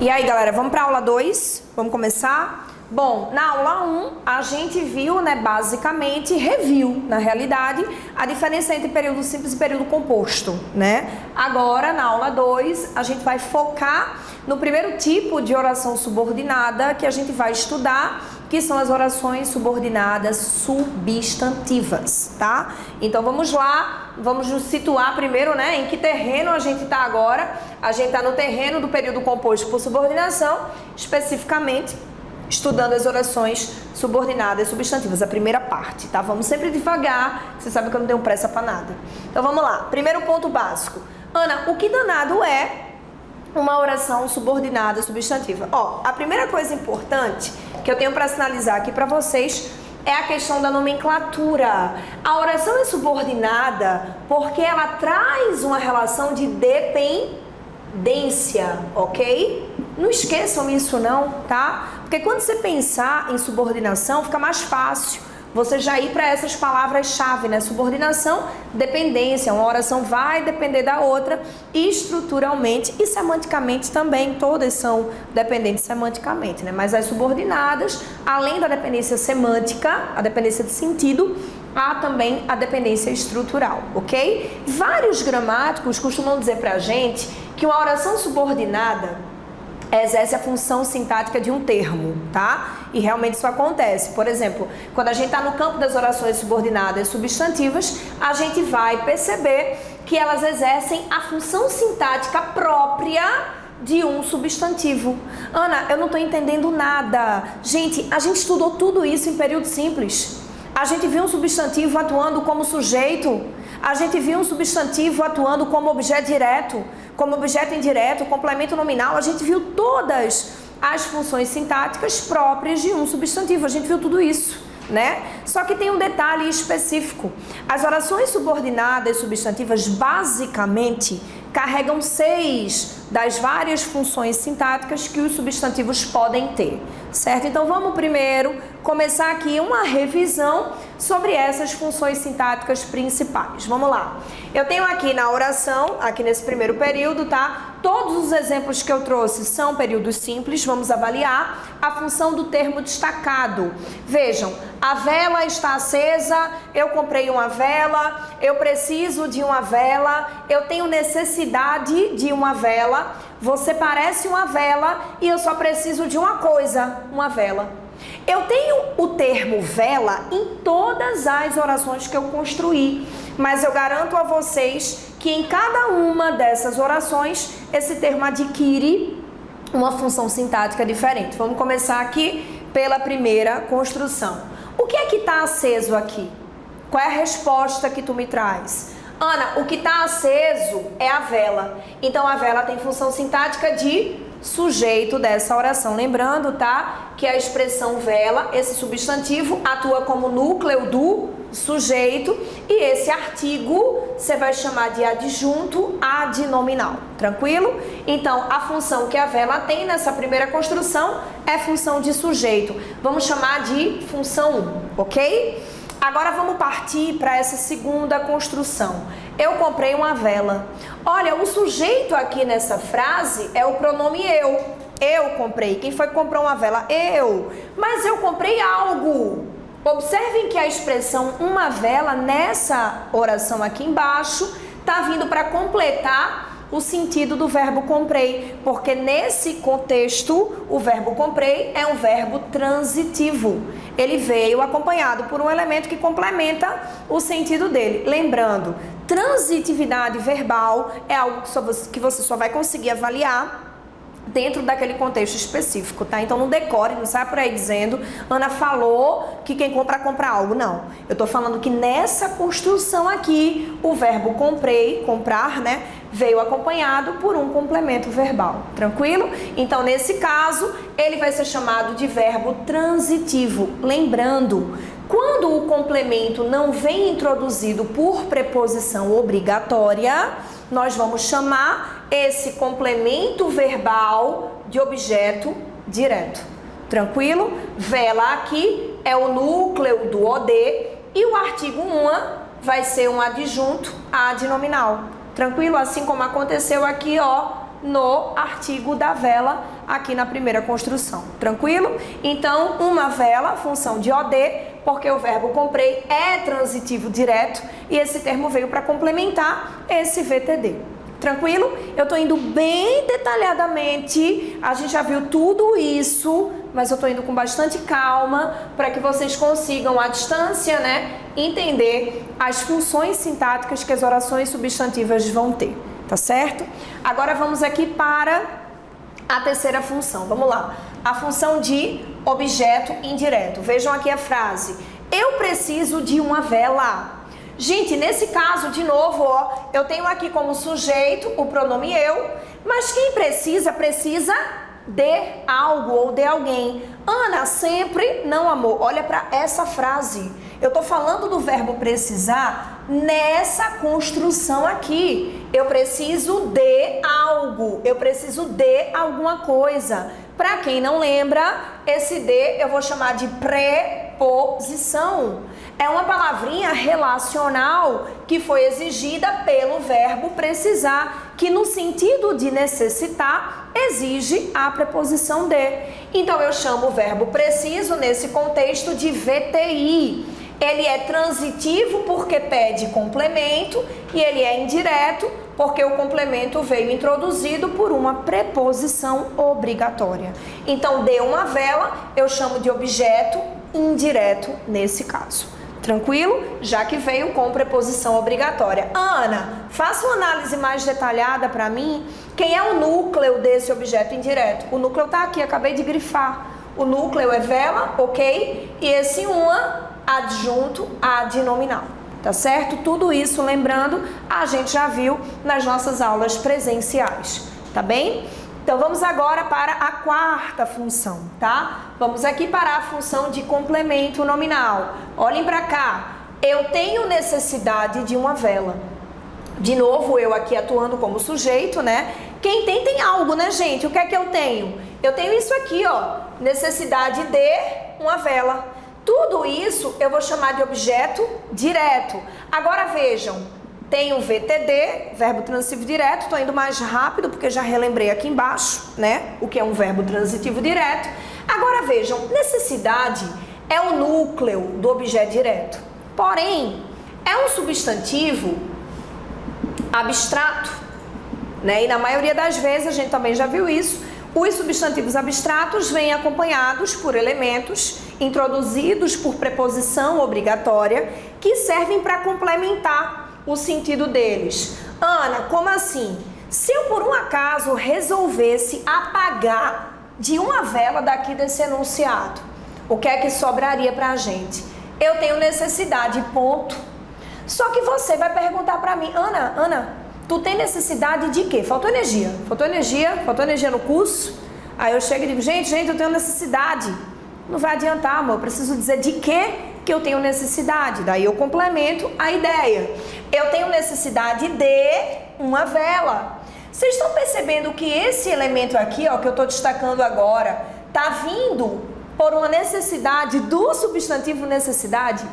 E aí, galera, vamos para a aula 2? Vamos começar? Bom, na aula 1, a gente viu, basicamente, na realidade, a diferença entre período simples e período composto, Agora, na aula 2, a gente vai focar no primeiro tipo de oração subordinada que a gente vai estudar, que são as orações subordinadas substantivas, tá? Então, vamos lá, vamos nos situar primeiro, em que terreno a gente está agora. A gente está no terreno do período composto por subordinação, especificamente estudando as orações subordinadas substantivas, a primeira parte, tá? Vamos sempre devagar, você sabe que eu não tenho pressa para nada. Então, vamos lá. Primeiro ponto básico. Ana, o que danado é uma oração subordinada substantiva? A primeira coisa importante que eu tenho para sinalizar aqui para vocês é a questão da nomenclatura. A oração é subordinada porque ela traz uma relação de dependência, ok? Não esqueçam isso não, tá? Porque quando você pensar em subordinação, fica mais fácil você já ir para essas palavras-chave, Subordinação, dependência. Uma oração vai depender da outra estruturalmente e semanticamente também. Todas são dependentes semanticamente, Mas as subordinadas, além da dependência semântica, a dependência de sentido, há também a dependência estrutural, ok? Vários gramáticos costumam dizer pra gente que uma oração subordinada exerce a função sintática de um termo, tá? E realmente isso acontece. Por exemplo, quando a gente está no campo das orações subordinadas substantivas, a gente vai perceber que elas exercem a função sintática própria de um substantivo. Ana, eu não estou entendendo nada. Gente, a gente estudou tudo isso em período simples. A gente viu um substantivo atuando como sujeito. A gente viu um substantivo atuando como objeto direto, como objeto indireto, complemento nominal. A gente viu todas as funções sintáticas próprias de um substantivo. A gente viu tudo isso, Só que tem um detalhe específico. As orações subordinadas substantivas, basicamente, carregam 6 das várias funções sintáticas que os substantivos podem ter, certo? Então, vamos primeiro começar aqui uma revisão sobre essas funções sintáticas principais. Vamos lá. Eu tenho aqui na oração, aqui nesse primeiro período, tá? Todos os exemplos que eu trouxe são períodos simples. Vamos avaliar a função do termo destacado. Vejam, a vela está acesa, eu comprei uma vela, eu preciso de uma vela, eu tenho necessidade de uma vela, você parece uma vela e eu só preciso de uma coisa, uma vela. Eu tenho o termo vela em todas as orações que eu construí, mas eu garanto a vocês que em cada uma dessas orações, esse termo adquire uma função sintática diferente. Vamos começar aqui pela primeira construção. O que é que está aceso aqui? Qual é a resposta que tu me traz? Ana, o que está aceso é a vela. Então, a vela tem função sintática de sujeito dessa oração. Lembrando, tá? Que a expressão vela, esse substantivo, atua como núcleo do sujeito e esse artigo você vai chamar de adjunto adnominal. Tranquilo? Então, a função que a vela tem nessa primeira construção é função de sujeito. Vamos chamar de função 1, ok? Agora vamos partir para essa segunda construção. Eu comprei uma vela. Olha, o sujeito aqui nessa frase é o pronome eu. Eu comprei. Quem foi que comprou uma vela? Eu. Mas eu comprei algo. Observem que a expressão uma vela nessa oração aqui embaixo está vindo para completar o sentido do verbo comprei, porque nesse contexto o verbo comprei é um verbo transitivo. Ele veio acompanhado por um elemento que complementa o sentido dele. Lembrando, transitividade verbal é algo que você só vai conseguir avaliar dentro daquele contexto específico, tá? Então não decore, não sai por aí dizendo Ana falou que quem compra, compra algo. Não, eu tô falando que nessa construção aqui o verbo comprei, comprar, veio acompanhado por um complemento verbal, tranquilo? Então nesse caso ele vai ser chamado de verbo transitivo. Lembrando, quando o complemento não vem introduzido por preposição obrigatória, nós vamos chamar esse complemento verbal de objeto direto. Tranquilo? Vela aqui é o núcleo do OD e o artigo uma vai ser um adjunto adnominal. Tranquilo? Assim como aconteceu aqui, no artigo da vela aqui na primeira construção, tranquilo? Então, uma vela, função de OD, porque o verbo comprei é transitivo direto e esse termo veio para complementar esse VTD. Tranquilo? Eu tô indo bem detalhadamente, a gente já viu tudo isso, mas eu tô indo com bastante calma para que vocês consigam à distância, né, entender as funções sintáticas que as orações substantivas vão ter, tá certo? Agora vamos aqui para a terceira função, vamos lá. A função de objeto indireto. Vejam aqui a frase. Eu preciso de uma vela. Gente, nesse caso, de novo, ó, eu tenho aqui como sujeito o pronome eu, mas quem precisa de algo ou de alguém. Ana, sempre, não amor. Olha para essa frase. Eu tô falando do verbo precisar nessa construção aqui. Eu preciso de algo, eu preciso de alguma coisa. Para quem não lembra, esse de eu vou chamar de preposição. É uma palavrinha relacional que foi exigida pelo verbo precisar, que no sentido de necessitar, exige a preposição de. Então eu chamo o verbo preciso nesse contexto de VTI. Ele é transitivo porque pede complemento e ele é indireto porque o complemento veio introduzido por uma preposição obrigatória. Então, de uma vela, eu chamo de objeto indireto nesse caso. Tranquilo? Já que veio com preposição obrigatória. Ana, faça uma análise mais detalhada para mim. Quem é o núcleo desse objeto indireto? O núcleo está aqui, acabei de grifar. O núcleo é vela, ok? E esse uma, adjunto ad nominal. Tá certo? Tudo isso, lembrando, a gente já viu nas nossas aulas presenciais. Tá bem? Então, vamos agora para a quarta função, tá? Vamos aqui para a função de complemento nominal. Olhem para cá. Eu tenho necessidade de uma vela. De novo, eu aqui atuando como sujeito, né? Quem tem algo, né, gente? O que é que eu tenho? Eu tenho isso aqui, ó. Necessidade de uma vela. Tudo isso eu vou chamar de objeto direto. Agora, vejam. Tem o VTD, verbo transitivo direto, estou indo mais rápido porque já relembrei aqui embaixo, né? O que é um verbo transitivo direto. Agora vejam, necessidade é o núcleo do objeto direto. Porém, é um substantivo abstrato, né? E na maioria das vezes, a gente também já viu isso, os substantivos abstratos vêm acompanhados por elementos introduzidos por preposição obrigatória que servem para complementar o sentido deles. Ana, como assim? Se eu por um acaso resolvesse apagar de uma vela daqui desse enunciado, o que é que sobraria pra gente? Eu tenho necessidade, ponto. Só que você vai perguntar pra mim, Ana, tu tem necessidade de quê? Faltou energia no curso? Aí eu chego e digo, gente, eu tenho necessidade. Não vai adiantar, amor, eu preciso dizer de quê que eu tenho necessidade. Daí eu complemento a ideia. Eu tenho necessidade de uma vela. Vocês estão percebendo que esse elemento aqui, ó, que eu estou destacando agora, tá vindo por uma necessidade do substantivo necessidade?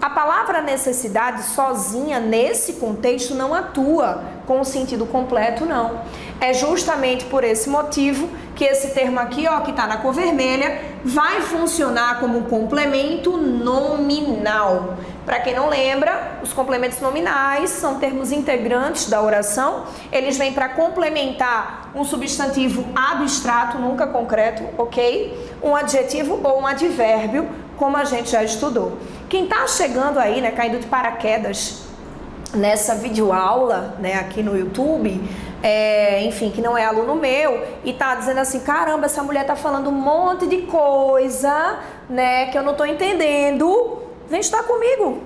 A palavra necessidade sozinha, nesse contexto, não atua com o sentido completo, não. É justamente por esse motivo que esse termo aqui, ó, que está na cor vermelha, vai funcionar como um complemento nominal. Para quem não lembra, os complementos nominais são termos integrantes da oração. Eles vêm para complementar um substantivo abstrato, nunca concreto, ok? Um adjetivo ou um advérbio, como a gente já estudou. Quem está chegando aí, né, caindo de paraquedas nessa videoaula, né, aqui no YouTube, enfim, que não é aluno meu, e tá dizendo assim, caramba, essa mulher tá falando um monte de coisa, né, que eu não tô entendendo, vem estar comigo.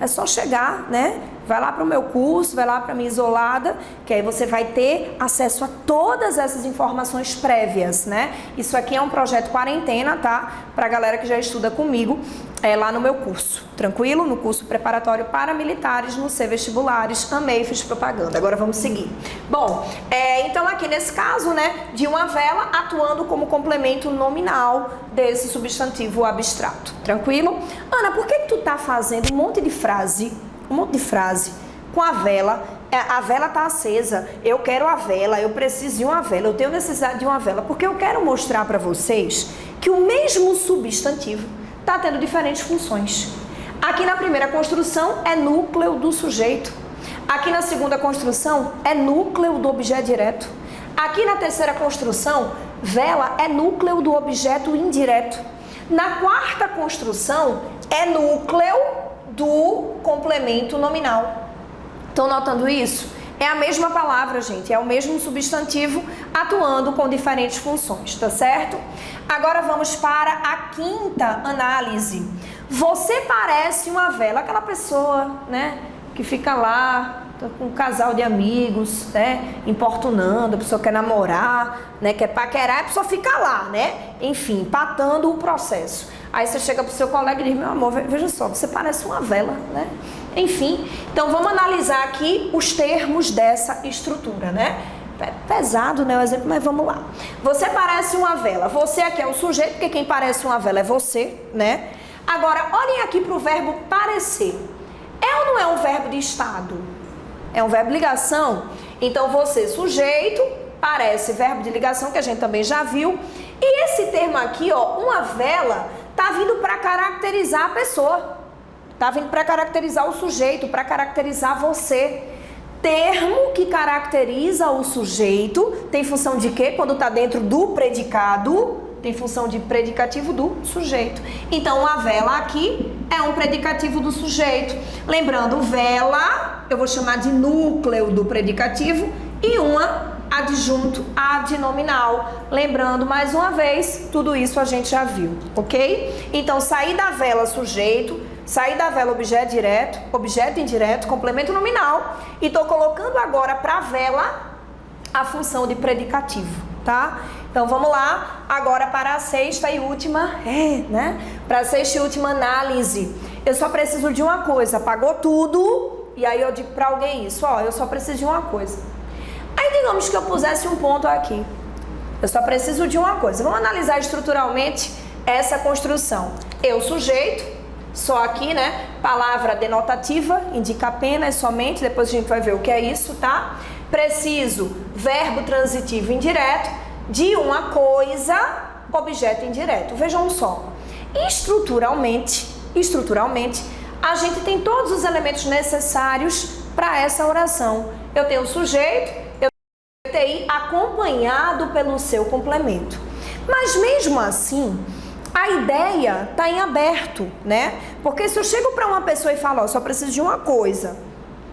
É só chegar, né? Vai lá para o meu curso, vai lá para a minha isolada, que aí você vai ter acesso a todas essas informações prévias, né? Isso aqui é um projeto quarentena, tá? Pra galera que já estuda comigo, lá no meu curso, tranquilo? No curso preparatório para militares, no C Vestibulares. Amei, fiz propaganda. Agora vamos seguir. Bom, então aqui nesse caso, né, de uma vela atuando como complemento nominal desse substantivo abstrato, tranquilo? Ana, por que tu tá fazendo um monte de frase com a vela A vela está acesa, eu quero a vela, eu preciso de uma vela, eu tenho necessidade de uma vela, porque eu quero mostrar para vocês que o mesmo substantivo está tendo diferentes funções. Aqui na primeira construção é núcleo do sujeito. Aqui na segunda construção é núcleo do objeto direto. Aqui na terceira construção, vela é núcleo do objeto indireto. Na quarta construção é núcleo do complemento nominal. Estão notando isso? É a mesma palavra, gente, é o mesmo substantivo atuando com diferentes funções, tá certo? Agora vamos para a quinta análise. Você parece uma vela, aquela pessoa, né, que fica lá com um casal de amigos, né, importunando, a pessoa quer namorar, né, quer paquerar, a pessoa fica lá, né, enfim, empatando o processo. Aí você chega pro seu colega e diz, meu amor, veja só, você parece uma vela, né? Enfim, então vamos analisar aqui os termos dessa estrutura, né? É pesado, né, o exemplo, mas vamos lá. Você parece uma vela, você aqui é o sujeito, porque quem parece uma vela é você, né? Agora, olhem aqui para o verbo parecer. É ou não é um verbo de estado? É um verbo de ligação? Então, você, sujeito, parece verbo de ligação, que a gente também já viu. E esse termo aqui, ó, uma vela, tá vindo para caracterizar a pessoa. Tá vindo para caracterizar o sujeito, para caracterizar você. Termo que caracteriza o sujeito tem função de quê? Quando tá dentro do predicado, tem função de predicativo do sujeito. Então, a vela aqui é um predicativo do sujeito. Lembrando, vela, eu vou chamar de núcleo do predicativo e uma adjunto adnominal. Lembrando, mais uma vez, tudo isso a gente já viu, ok? Então, sair da vela sujeito, sair da vela objeto direto, objeto indireto, complemento nominal. E estou colocando agora para a vela a função de predicativo, tá? Então, vamos lá, agora para a sexta e última, para a sexta e última análise. Eu só preciso de uma coisa, apagou tudo, e aí eu digo para alguém isso, ó, eu só preciso de uma coisa. Aí, digamos que eu pusesse um ponto aqui. Eu só preciso de uma coisa. Vamos analisar estruturalmente essa construção. Eu, sujeito, só aqui, né? Palavra denotativa, indica apenas, somente, depois a gente vai ver o que é isso, tá? Preciso, verbo transitivo indireto, de uma coisa, objeto indireto. Vejam só, estruturalmente, a gente tem todos os elementos necessários para essa oração. Eu tenho o sujeito, eu tenho acompanhado pelo seu complemento. Mas mesmo assim, a ideia está em aberto, né? Porque se eu chego para uma pessoa e falo, ó, só preciso de uma coisa,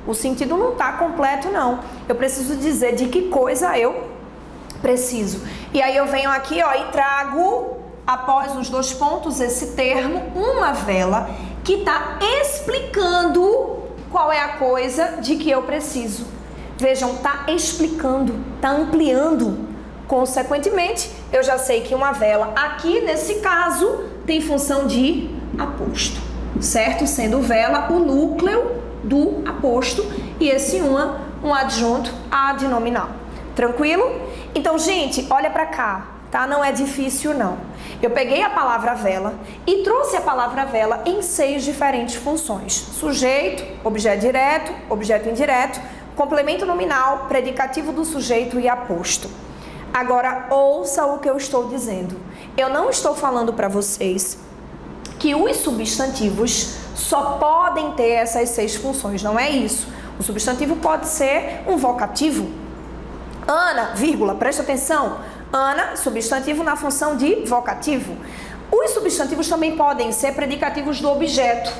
o sentido não está completo, não. Eu preciso dizer de que coisa eu preciso. E aí eu venho aqui, ó, e trago, após os dois pontos, esse termo, uma vela, que está explicando qual é a coisa de que eu preciso. Vejam, está explicando, está ampliando. Consequentemente, eu já sei que uma vela aqui, nesse caso, tem função de aposto, certo? Sendo vela o núcleo do aposto e esse um adjunto adnominal. Tranquilo? Então, gente, olha para cá, tá? Não é difícil, não. Eu peguei a palavra vela e trouxe a palavra vela em 6 diferentes funções. Sujeito, objeto direto, objeto indireto, complemento nominal, predicativo do sujeito e aposto. Agora, ouça o que eu estou dizendo. Eu não estou falando para vocês que os substantivos só podem ter essas 6 funções, não é isso. O substantivo pode ser um vocativo. Ana, vírgula, presta atenção. Ana, substantivo na função de vocativo. Os substantivos também podem ser predicativos do objeto,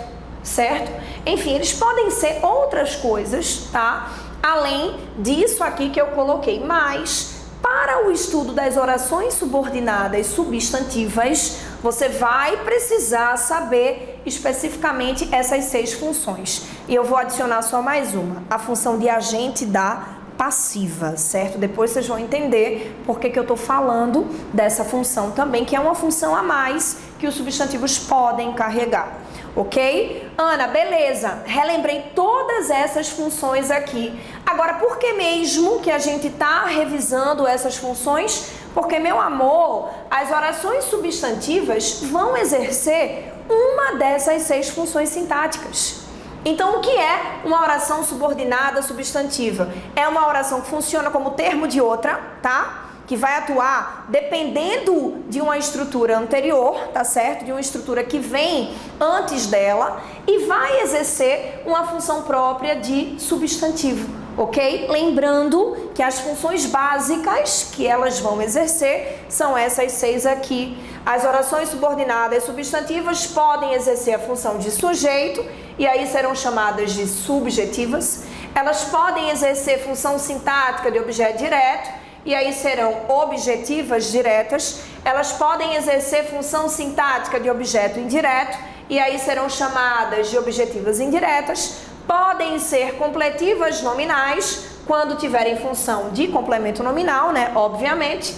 certo? Enfim, eles podem ser outras coisas, tá? Além disso aqui que eu coloquei, mas para o estudo das orações subordinadas substantivas, você vai precisar saber especificamente essas 6 funções. E eu vou adicionar só mais uma, a função de agente da passiva, certo? Depois vocês vão entender por que eu estou falando dessa função também, que é uma função a mais que os substantivos podem carregar, ok? Ana, beleza, relembrei todas essas funções aqui. Agora, por que mesmo que a gente está revisando essas funções? Porque, meu amor, as orações substantivas vão exercer uma dessas 6 funções sintáticas. Então, o que é uma oração subordinada substantiva? É uma oração que funciona como termo de outra, tá? Que vai atuar dependendo de uma estrutura anterior, tá certo? De uma estrutura que vem antes dela e vai exercer uma função própria de substantivo, ok? Lembrando que as funções básicas que elas vão exercer são essas 6 aqui. As orações subordinadas substantivas podem exercer a função de sujeito e aí serão chamadas de subjetivas. Elas podem exercer função sintática de objeto direto e aí serão objetivas diretas. Elas podem exercer função sintática de objeto indireto e aí serão chamadas de objetivas indiretas. Podem ser completivas nominais quando tiverem função de complemento nominal, né? Obviamente.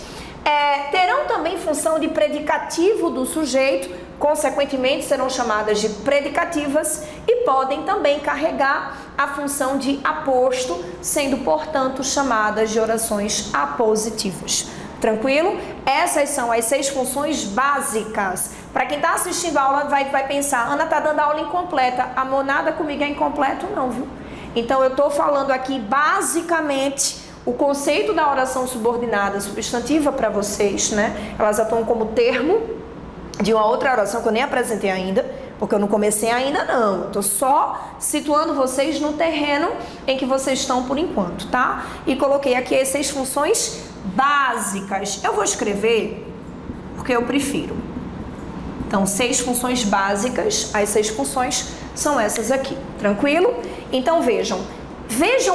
Terão também função de predicativo do sujeito, consequentemente serão chamadas de predicativas e podem também carregar a função de aposto, sendo, portanto, chamadas de orações apositivas. Tranquilo? Essas são as 6 funções básicas. Para quem está assistindo a aula vai pensar, Ana está dando aula incompleta. Amor, nada comigo é incompleto não, viu? Então eu estou falando aqui basicamente o conceito da oração subordinada substantiva para vocês, né? Elas atuam como termo de uma outra oração que eu nem apresentei ainda, porque eu não comecei ainda não. Estou só situando vocês no terreno em que vocês estão por enquanto, tá? E coloquei aqui as 6 funções básicas. Eu vou escrever porque eu prefiro. Então, 6 funções básicas, as 6 funções são essas aqui, tranquilo? Então, vejam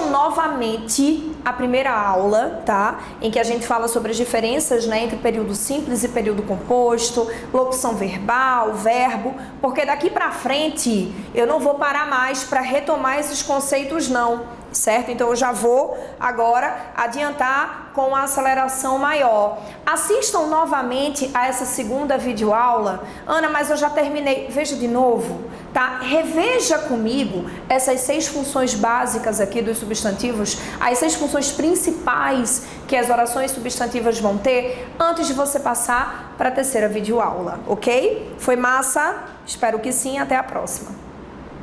novamente a primeira aula, tá? Em que a gente fala sobre as diferenças, né, entre período simples e período composto, locução verbal, verbo, porque daqui pra frente eu não vou parar mais para retomar esses conceitos não, certo? Então eu já vou agora adiantar com a aceleração maior. Assistam novamente a essa segunda videoaula. Ana, mas eu já terminei. Veja de novo, tá? Reveja comigo essas 6 funções básicas aqui dos substantivos, as 6 funções principais que as orações substantivas vão ter antes de você passar para a terceira videoaula, ok? Foi massa? Espero que sim. Até a próxima.